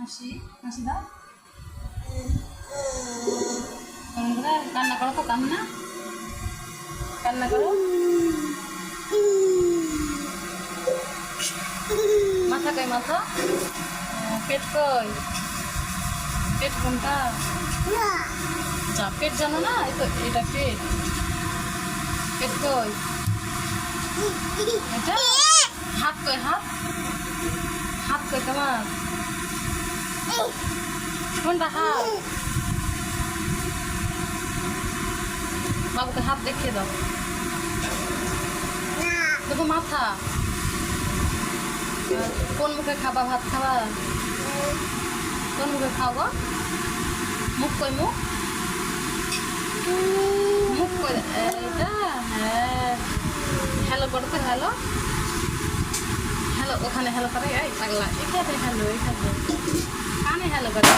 হাসি হাসি দাও। কান্না করো তো, কান্না কান্না করো। মাথা কই মাথা? পেট কই? পেট কোনটা? যা পেট জানো না? এই তো এটা পেট। পেট কই? এটা হাত কই? হাত হাত কই তোমার? কোনটা হাত? বাবুকে হাত দেখিয়ে দাও। দেখো মাথা। কোন মুখে খাবা? ভাত খাবা? কোন মুখে খাও গো? মুখ কই? মুখ মুখ কই? এটা হ্যাঁ। হ্যালো করো তো, হ্যালো হ্যালো। ওখানে হ্যালো করে। এই পাগলা, এখানে হ্যালো, এখানে কানে হ্যালো করে।